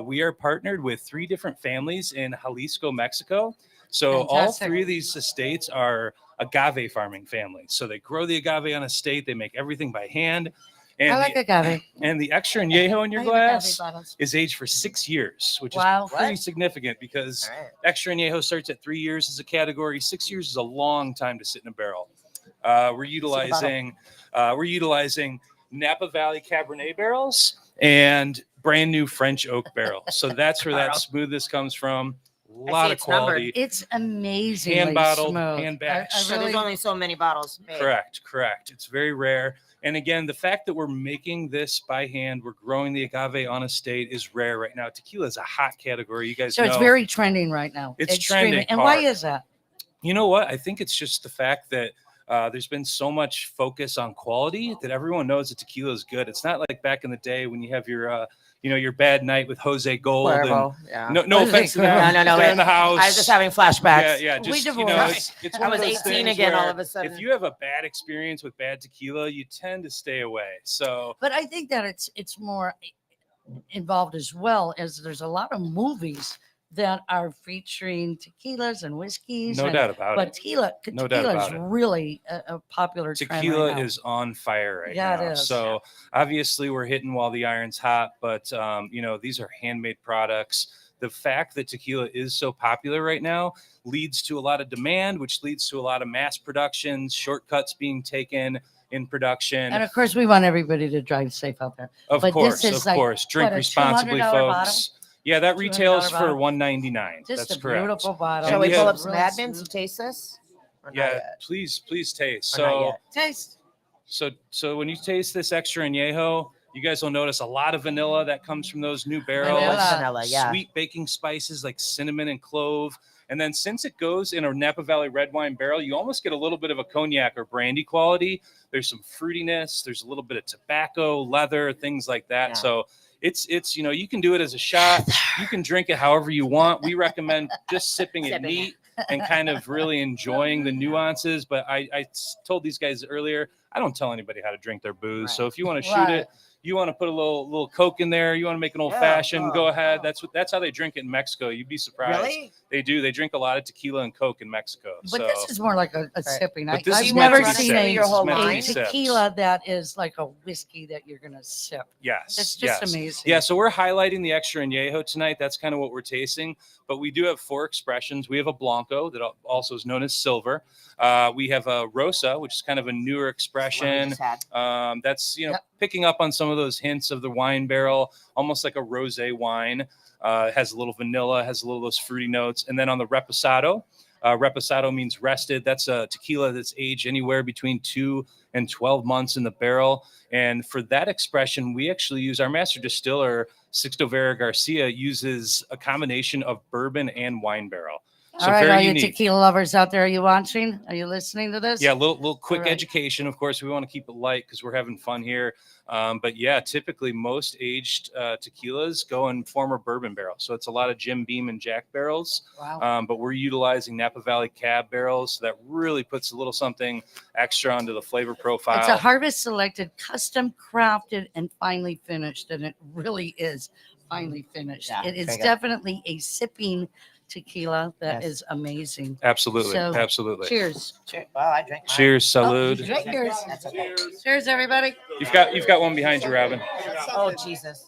We are partnered with 3 different families in Jalisco, Mexico. So all Fantastic. 3 of these estates are agave farming families. So they grow the agave on estate. They make everything by hand. And I like agave. and the extra añejo in your I like agave glass bottles. is aged for 6 years, which Wow. is pretty significant because All right. extra añejo starts at 3 years as a category. 6 years is a long time to sit in a barrel. We're utilizing Napa Valley Cabernet barrels and brand new French oak barrels. So that's where that Wow. smoothness comes from. A I lot see of it's numbered. quality. It's amazingly Hand bottled, smooth. hand I batched. So really, there's only so many bottles made. Correct. It's very rare. And again, the fact that we're making this by hand, we're growing the agave on estate is rare right now. Tequila is a hot category. You guys so know. it's very trending right now. It's Extremely. trending And why hard. is that? You know what? I think it's just the fact that there's been so much focus on quality that everyone knows that tequila is good. It's not like back in the day when you have your, your bad night with Jose Gold. And Cuervo, yeah. no Jose offense to Cuervo. them. No, They're in the house. I was just having flashbacks. Yeah. We Just divorced. it's I one of was those 18 things again all where of a sudden. if you have a bad experience with bad tequila, you tend to stay away. So But I think that it's more involved as well as there's a lot of movies that are featuring tequilas and whiskeys. no and, doubt about But it. tequila No doubt is about it. really a popular trend Tequila right now. is on fire right Yeah, now. it is. So obviously we're hitting while the iron's hot, but these are handmade products. The fact that tequila is so popular right now leads to a lot of demand, which leads to a lot of mass production, shortcuts being taken in production. And of course, we want everybody to drive safe out there. Of but course, this is like, drink what, a responsibly, $200 folks. bottle? Yeah, that $200 retails for bottle? $199. Just That's a correct. beautiful bottle. Shall And we we pull have- up some admins to taste this? Or not Yeah, yet? please taste. Or not So. yet? Taste. So when you taste this extra añejo, you guys will notice a lot of vanilla that comes from those new barrels. Vanilla, yeah. Sweet baking spices like cinnamon and clove. And then since it goes in a Napa Valley red wine barrel, you almost get a little bit of a cognac or brandy quality. There's some fruitiness. There's a little bit of tobacco, leather, things like that. Yeah. So it's you can do it as a shot. You can drink it however you want. We recommend just sipping it Sipping it. neat and kind of really enjoying the nuances. But I told these guys earlier, I don't tell anybody how to drink their booze. So if you want to shoot Right. it, you want to put a little Coke in there, you want to make an old Yeah. fashioned, Oh, go ahead. wow. That's how they drink it in Mexico. You'd be surprised. Really? They do. They drink a lot of tequila and Coke in Mexico. But so this is more like a sipping. But this I've is meant never to be seen sipped. a, your whole It's meant to be line. sipped. tequila that is like a whiskey that you're gonna sip. Yes. It's just yes. amazing. Yeah, so we're highlighting the extra añejo tonight. That's kind of what we're tasting. But we do have 4 expressions. We have a Blanco that also is known as Silver. We have a Rosa, which is kind of a newer expression. That's, picking up on some of those hints of the wine barrel, almost like a rosé wine. Has a little vanilla, has a little of those fruity notes. And then on the Reposado, Reposado means rested. That's a tequila that's aged anywhere between 2 and 12 months in the barrel. And for that expression, we actually use our master distiller, Sixto Vera Garcia, uses a combination of bourbon and wine barrel. So all right, very all you unique. tequila lovers out there, are you watching? Are you listening to this? Yeah, a little quick All right. education. Of course, we want to keep it light because we're having fun here. But yeah, typically most aged tequilas go in former bourbon barrels. So it's a lot of Jim Beam and Jack barrels. Wow. But we're utilizing Napa Valley Cab barrels. So that really puts a little something extra onto the flavor profile. It's a harvest selected, custom crafted, and finely finished. And it really is finely finished. Yeah, it is very good. definitely a sipping tequila that Yes. is amazing. Absolutely. So, Absolutely. Cheers. Well, I drank mine. Cheers. Oh, Salud. you drank yours. That's okay. Cheers, everybody. You've got one behind you, Robin. Oh, Jesus.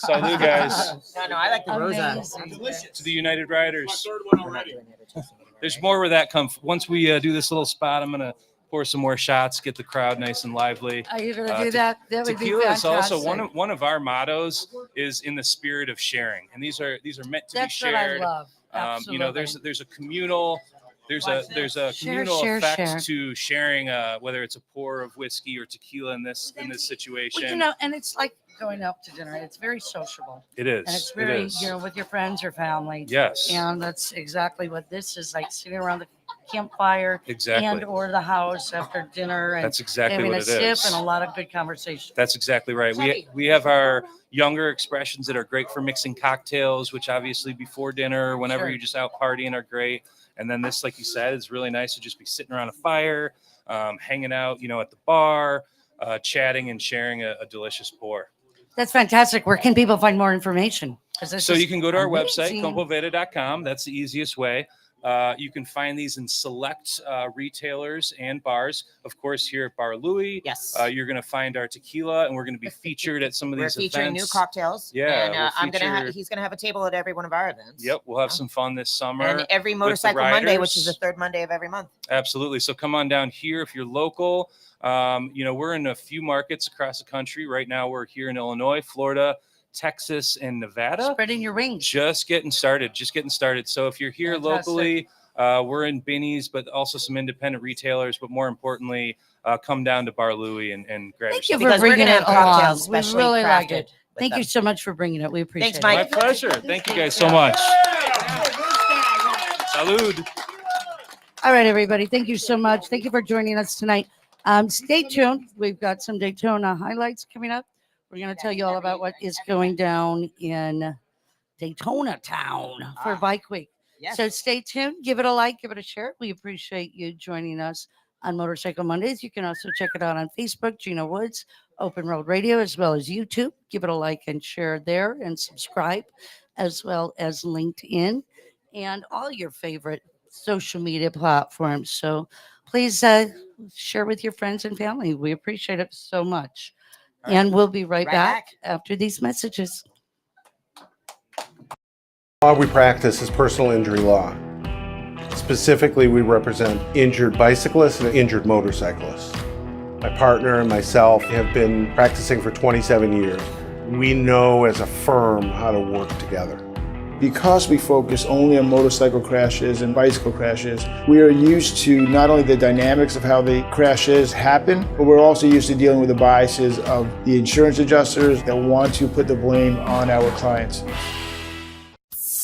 Salud, guys. No, I like the Rosa. Amazing. To the United Riders. We're not doing the other tasting anymore, There's right? more where that comes. Once we do this little spot, I'm gonna pour some more shots, get the crowd nice and lively. Are you going to Uh, do that? That would be Tequila is fantastic. also one of our mottos is in the spirit of sharing, and these are meant to That's be what I shared. love. Absolutely. There's a communal there's a communal share, effect share. to sharing whether it's a pour of whiskey or tequila in this situation. Well, and it's like going out to dinner. It's very sociable. It is. And it's It very, is. with your friends or family. Yes. And that's exactly what this is like, sitting around the campfire Exactly. and or the house after dinner and That's exactly having what a it sip is. and a lot of good conversation. That's exactly right. We have our younger expressions that are great for mixing cocktails, which obviously before dinner, whenever Sure. you're just out partying, are great. And then this, like you said, is really nice to just be sitting around a fire, hanging out, at the bar, chatting and sharing a delicious pour. That's fantastic. Where can people find more information? 'Cause this So is you can go to our website, amazing. compoveda.com. That's the easiest way. You can find these in select retailers and bars. Of course, here at Bar Louie, Yes. you're going to find our tequila, and we're going to be featured at some of We're these featuring events. new cocktails. Yeah, And we'll he's gonna have a table at every one of our events. Yep, we'll have some fun this summer. And every the motorcycle Monday, which is the riders. third Monday of every month. Absolutely. So come on down here if you're local. We're in a few markets across the country. Right now, we're here in Illinois, Florida, Texas, and Nevada. Spreading your wings. Just getting started. So if you're here Fantastic. locally, we're in Binny's, but also some independent retailers. But more importantly, come down to Bar Louie and grab Thank your you stuff. for Because we're bringing gonna it have cocktails along. We specially really like crafted it. with Thank you them. so much for bringing it. We appreciate Thanks, it. Mike. My pleasure. Thank you guys so much. Salud. All right, everybody. Thank you so much. Thank you for joining us tonight. Stay tuned. We've got some Daytona highlights coming up. We're going to tell you all about what is going down in Daytona town for Bike Week. Yes. So stay tuned. Give it a like, give it a share. We appreciate you joining us on Motorcycle Mondays. You can also check it out on Facebook, Gina Woods, Open Road Radio, as well as YouTube. Give it a like and share there and subscribe, as well as LinkedIn and all your favorite social media platforms. So please share with your friends and family. We appreciate it so much. All right. And we'll be right Right back back. after these messages. Law we practice is personal injury law. Specifically, we represent injured bicyclists and injured motorcyclists. My partner and myself have been practicing for 27 years. We know as a firm how to work together. Because we focus only on motorcycle crashes and bicycle crashes, we are used to not only the dynamics of how the crashes happen, but we're also used to dealing with the biases of the insurance adjusters that want to put the blame on our clients.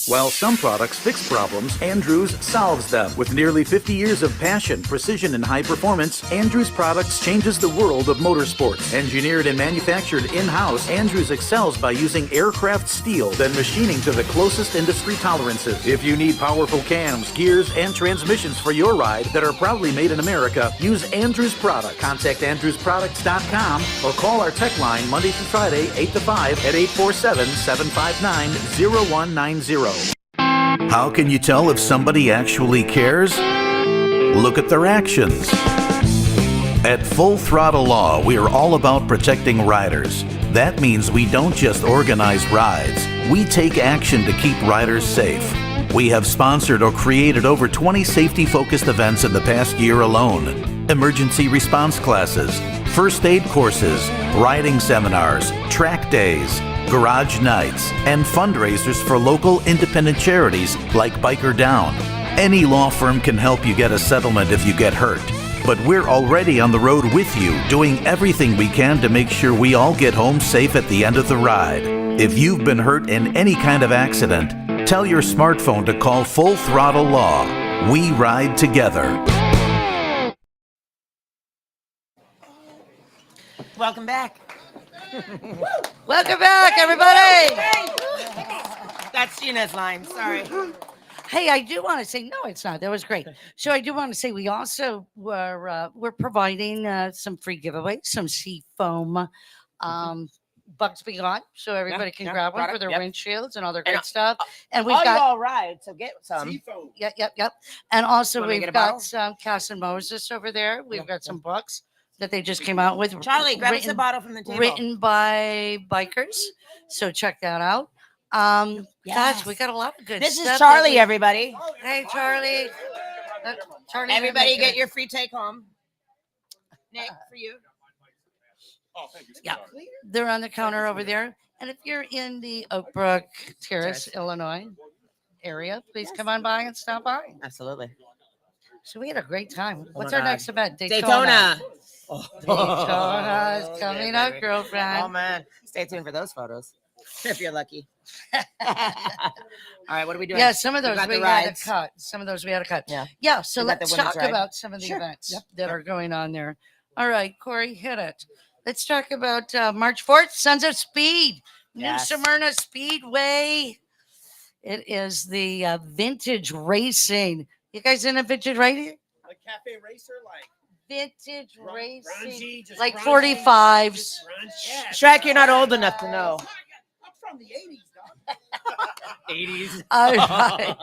While some products fix problems, Andrews solves them. With nearly 50 years of passion, precision, and high performance, Andrews Products changes the world of motorsports. Engineered and manufactured in-house, Andrews excels by using aircraft steel, then machining to the closest industry tolerances. If you need powerful cams, gears, and transmissions for your ride that are proudly made in America, use Andrews Products. Contact AndrewsProducts.com or call our tech line Monday through Friday, 8 to 5 at 847-759-0190. How can you tell if somebody actually cares? Look at their actions. At Full Throttle Law, we are all about protecting riders. That means we don't just organize rides, we take action to keep riders safe. We have sponsored or created over 20 safety-focused events in the past year alone. Emergency response classes, first aid courses, riding seminars, track days, garage nights, and fundraisers for local independent charities like Biker Down. Any law firm can help you get a settlement if you get hurt. But we're already on the road with you, doing everything we can to make sure we all get home safe at the end of the ride. If you've been hurt in any kind of accident, tell your smartphone to call Full Throttle Law. We ride together. Welcome back. Welcome back, everybody. That's Gina's line. Sorry. Hey, I do want to say, no, it's not. That was great. So I do want to say we also we're providing some free giveaways, some sea foam Bugs Beyond, so everybody can grab one for their windshields and all their great stuff. And we've got all right, so get some. Yep. And also Wanna we've get a got bottle? some Kass and Moses over there. We've got some books that they just came out with. Charlie, grab us a bottle from the table. Written by bikers, so check that out. Gosh, we got a lot of good This stuff. is Charlie, everybody. Hey, Charlie. Charlie, Everybody get your free take home. Nick, for you. Oh, thank you. Yeah, they're on the counter over there. And if you're in the Oak Brook Terrace, Illinois area, please come on by and stop by. Absolutely. So we had a great time. What's my our God. next event? Daytona. Daytona is coming up, baby. girlfriend. Oh, man. Stay tuned for those photos if you're lucky. All right, what are we doing? Yeah, some of those got we the had to rides. cut. Some of those we had to cut. Yeah. So We got the let's women's talk ride. about some of the Sure. events Yep. that are going on there. All right, Corey, hit it. Let's talk about March 4th, Sons of Speed, Yes. New Smyrna Speedway. It is the vintage racing. You guys into vintage racing? Like cafe racer, like Vintage racing, grungy, just like grungy, 45s. just grunge. Yeah. Shrek, you're not old enough to know. I'm from the 80s, dog. 80s. All right.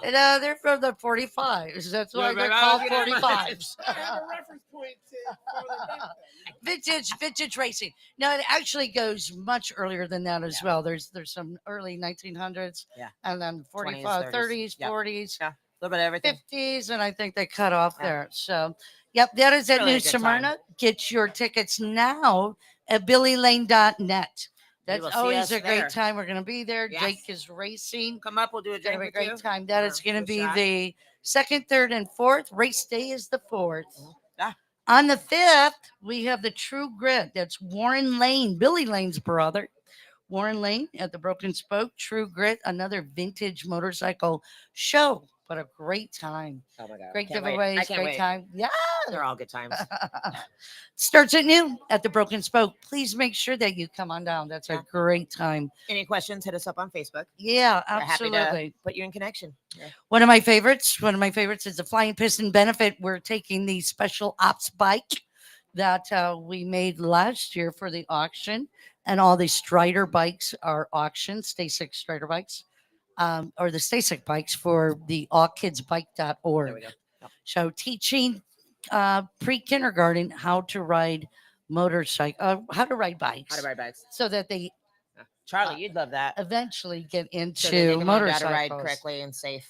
No, they're from the 45s. That's why Yeah, they're right, called I was gonna- 45s. I have a reference point to farther back, Vintage racing. No, it actually goes much earlier than that as well. There's some early 1900s, Yeah. and then 20s, 45, 30s. 30s, Yep. 40s, Yeah. A little bit of everything. 50s, and I think they cut off Yeah. there. So, yep, that is at Really New a good time. Smyrna. Get your tickets now at billylane.net. That's will see always us a great there. time. We're going to be there. Yes. Jake is racing. Come up, we'll do a It's going drink to be a with great you. time. That is going to do a be shot. the 2nd, 3rd, and 4th. Race day is the 4th. Ah. On the 5th, we have the True Grit. That's Warren Lane, Billy Lane's brother. Warren Lane at the Broken Spoke. True Grit, another vintage motorcycle show. What a great time. Oh my God. Great Can't wait. I giveaways, can't great wait. time. Yeah. They're all good times. Starts at noon at the Broken Spoke. Please make sure that you come on down. That's a Yeah. great time. Any questions, hit us up on Facebook. Yeah, We're happy to absolutely. put you in connection. Yeah. One of my favorites is the Flying Piston Benefit. We're taking the special ops bike that we made last year for the auction, and all the Strider bikes are auctioned, Stasic Strider bikes, or the Stasic bikes for the allkidsbike.org. There we go. Yep. So teaching pre-kindergarten how to ride how to ride bikes, How to ride bikes. so that they Charlie, you'd love that. eventually get into So they can learn how to motorcycles. ride correctly and safe.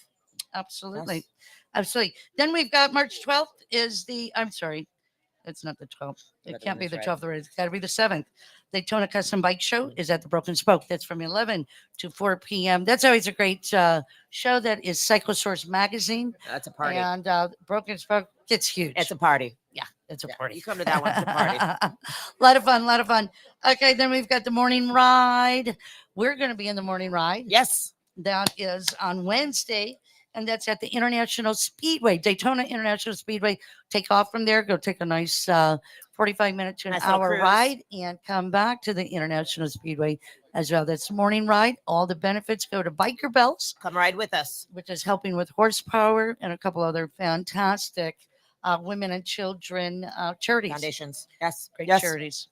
Absolutely. Yes. Absolutely. Then we've got March 12th I'm sorry, it's not the 12th. It Got the can't be women's the 12th. It's got to be the 7th. Daytona Custom Bike Show is at the Broken Spoke. That's from 11 to 4 p.m. That's always a great show. That is Cyclosource Magazine. That's a party. And Broken Spoke gets huge. It's a party. Yeah, it's a Yeah, party. you come to that one, it's a party. A lot of fun. Okay, then we've got the morning ride. We're going to be in the morning ride. Yes. That is on Wednesday, and that's at the International Speedway, Daytona International Speedway. Take off from there, go take a nice 45-minute to an Nice little hour cruise. ride, and come back to the International Speedway as well. That's the morning ride. All the benefits go to Biker Bells, Come ride with us. which is helping with horsepower, and a couple other fantastic women and children charities. Foundations. Yes. Great yes. charities.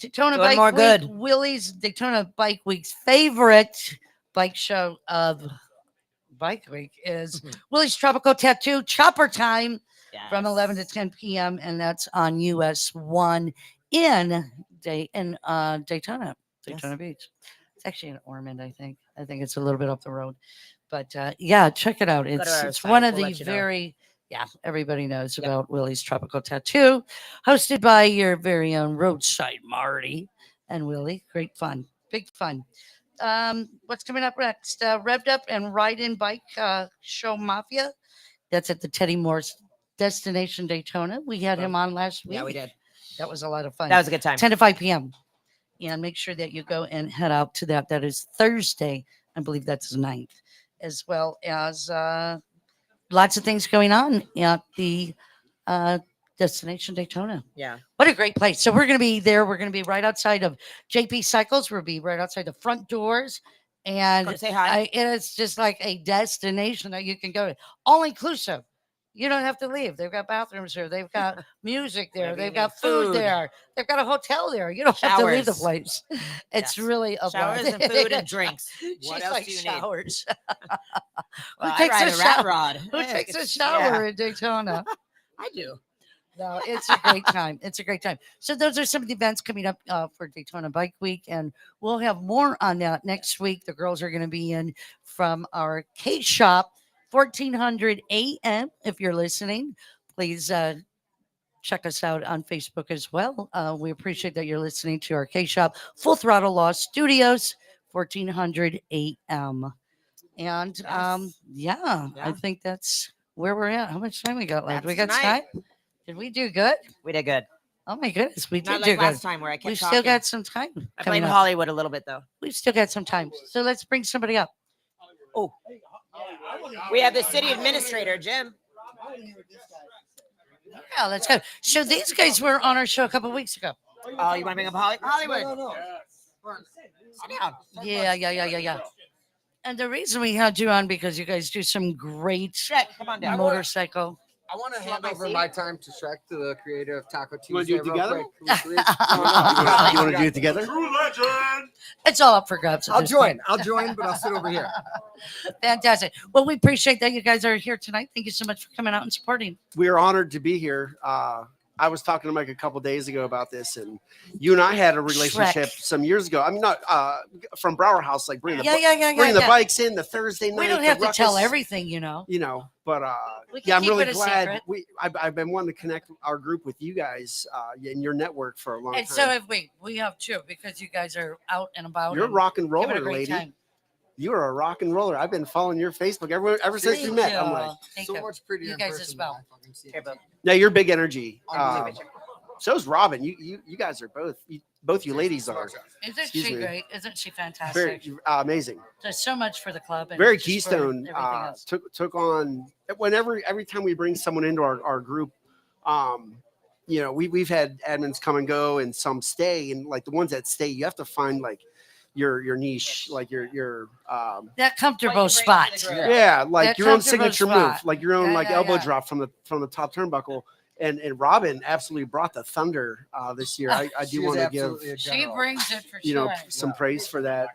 Daytona Doing Bike more Week, good. Willie's Daytona Bike Week's favorite bike show of Bike Week is Willie's Tropical Tattoo Chopper Time from Yes. 11 to 10 p.m. and that's on US 1 in Daytona Beach. It's actually in Ormond, I think. I think it's a little bit up the road, but yeah, check it out. to our It's site, one of we'll the let you know. very everybody knows about Willie's Tropical Tattoo, hosted by your very own roadside Marty and Willie. Great fun, big fun. What's coming up next? Revved Up and Ride In Bike Show Mafia. That's at the Teddy Moore's Destination Daytona. We had him on last week. Yeah, we did. That was a lot of fun. That was a good time. 10 to 5 p.m. And make sure that you go and head out to that. That is Thursday. I believe that's the 9th, as well as lots of things going on at the Destination Daytona. Yeah. What a great place. So we're going to be there. We're going to be right outside of JP Cycles. We'll be right outside the front doors. And Come say hi. it's just like a destination that you can go to. All inclusive. You don't have to leave. They've got bathrooms there. They've got music there. They've got food there. They've got a hotel there. You don't have to leave the Showers. place. It's Yes. really a Showers blast. and food and drinks. She's What else like do you need? showers. Well, Who I takes ride a a rat shower? rod. Who Hey, takes a it's- shower yeah, in Daytona? I do. No, it's a great time. It's a great time. So those are some of the events coming up for Daytona Bike Week, and we'll have more on that next week. The girls are going to be in from our K Shop, 1400 a.m. If you're listening, please check us out on Facebook as well. We appreciate that you're listening to our K Shop Full Throttle Law Studios, 1400 a.m. And I Yeah. think that's where we're at. How much time we got left? That's We got tonight. time? Did we do good? We did good. Oh my goodness, we Not did do like last good. time where I kept We've talking. still got some time. I coming blame up. Hollywood a little bit though. We've still got some time. So let's bring somebody up. Oh, we have the city administrator, Jim. Yeah, let's go. So these guys were on our show a couple weeks ago. Oh, you want to bring up Hollywood? Sit down. Yeah. And the reason we had you on because you guys do some great Shrek, come on down. motorcycle. I want to Want hand my over seat? my time to Shrek, to the creator of Taco Tuesday. You wanna do it real together? quick. Can we please? You want to do it together? It's all up for grabs. at I'll this join. point. I'll join, but I'll sit over here. Fantastic. Well, we appreciate that you guys are here tonight. Thank you so much for coming out and supporting. We are honored to be here. I was talking to Mike a couple days ago about this, and you and I had a relationship some years ago. I mean, not from Brower House, like bringing the bikes in the Thursday night. We don't the have to tell ruckus, everything, you know. But We can yeah, I'm keep really it a glad. secret. I've been wanting to connect our group with you guys in your network for a long And time. so have we. We have too, because you guys are out and about. You're a and rock and having a roller, great lady. time. You are a rock and roller. I've been following your Facebook ever since we Thank met. you. I'm like, Thank So you. much prettier You in guys person as than well. I fucking see Here, it. bud. yeah, you're big energy. Unbelievable. So's Robin. You guys are both you ladies are Isn't Excuse she me. great? Isn't she fantastic? very amazing. Does so much for the club. And Very just for Keystone. everything else. Took on every time we bring someone into our group. We've had admins come and go, and some stay, and like the ones that stay, you have to find like your niche, like your That comfortable What you bring spot. to the grill. yeah, like That your own comfortable signature spot. move, like your own Yeah, like yeah, elbow yeah. drop from the top turnbuckle. And Robin absolutely brought the thunder this year. I She do is want to give absolutely a She general. brings it for you sure. know some praise for that.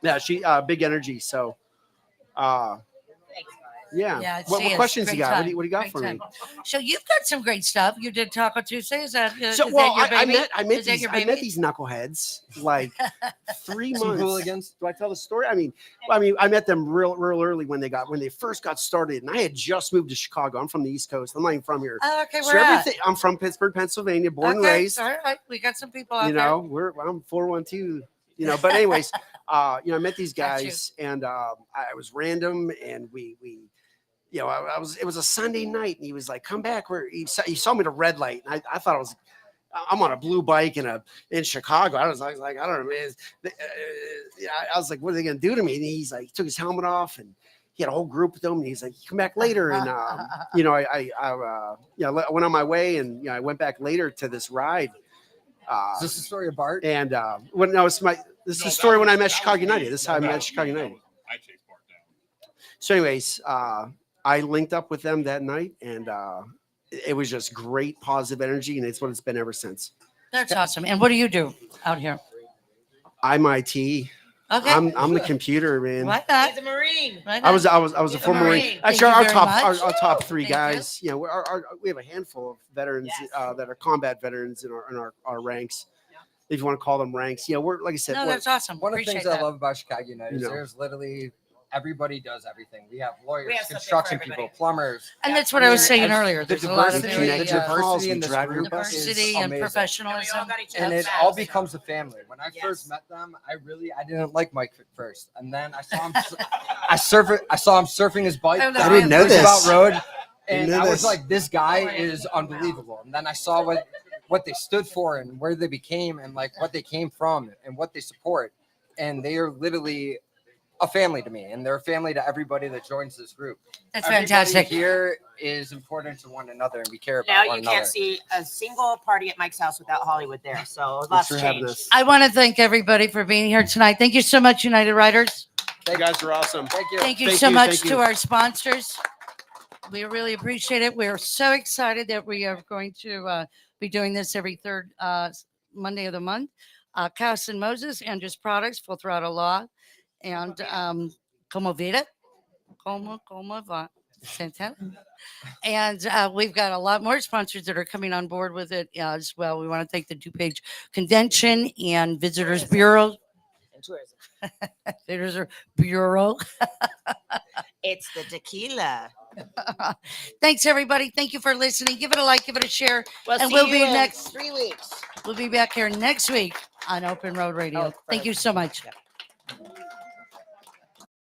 Yeah, she big energy. So yeah. Yeah, What she is. questions you Great got? time. What do you got Great for time. me? So you've got some great stuff. You did Taco Tuesday. Is that So is well, that your I baby? met Is that these your I met baby? these knuckleheads like 3 Some months. hooligans. Do I tell the story? I mean, I met them real early when they first got started, and I had just moved to Chicago. I'm from the East Coast. I'm not even from here. Oh, okay, So we're at. everything. I'm from Pittsburgh, Pennsylvania, born and Okay, raised. all right. We got some people out You know, I'm 412. But anyways, I met these Got you. guys, and I was random, and we it was a Sunday night, and he was like, come back. He saw me at a red light, and I thought I'm on a blue bike in Chicago. I was like, I don't know, man. I was like, what are they gonna do to me? And he's like, he took his helmet off, and he had a whole group with him, and he's like, come back later. And I went on my way, and I went back later to this ride. Is this the story of Bart? And this is the story when I met Chicago United. This is how I met Chicago United. So, anyways, I linked up with them that night, and it was just great positive energy, and it's what it's been ever since. That's awesome. And what do you do out here? I'm IT. Okay. I'm the computer, man. Why not? He's a Marine. Why I was not? a He's a former Marine. Marine. Thank Actually, you our very top much. our top three Thank you. guys. You know, we have a handful of veterans that are combat veterans in our ranks. If you want to call them ranks, you know, we're like I said. No, that's awesome. One of the Appreciate things that. I love about Chicago United is You know. there's literally everybody does everything. We have lawyers, We have something for construction everybody. people, plumbers. And that's what I was saying As earlier. the There's a lot of diversity, very, the diversity in this drive your group bus. is diversity and amazing. professionalism. And it all becomes a family. When I first met them, I didn't like Mike at first, and then I saw him. I saw him surfing his bike. I down didn't know this. Roosevelt Road, Didn't and know I was this. like, "This guy is unbelievable." And then I saw what they stood for and where they became, and like what they came from and what they support, and they are literally a family to me, and they're a family to everybody that joins this group. That's Everybody fantastic. Here is important to one another, and we care about Now one you another. can't see a single party at Mike's house without Hollywood there. So Thanks lots for having changed. us. I want to thank everybody for being here tonight. Thank you so much, United Riders. You guys are awesome. Thank you. Thank you Thank so you, much thank to you. our sponsors. We really appreciate it. We're so excited that we are going to be doing this every third Monday of the month. Kass and Moses, Andrew's Products, Full Throttle Law, and Compoveda. Santana. And we've got a lot more sponsors that are coming on board with it as well. We want to thank the DuPage Convention and Visitors Bureau. And tourism. Visitors Bureau. It's the tequila. Thanks, everybody. Thank you for listening. Give it a like, give it a share. We'll And see we'll you be in next. 3 weeks. We'll be back here next week on Open Road Radio. Thank you so much. Yep.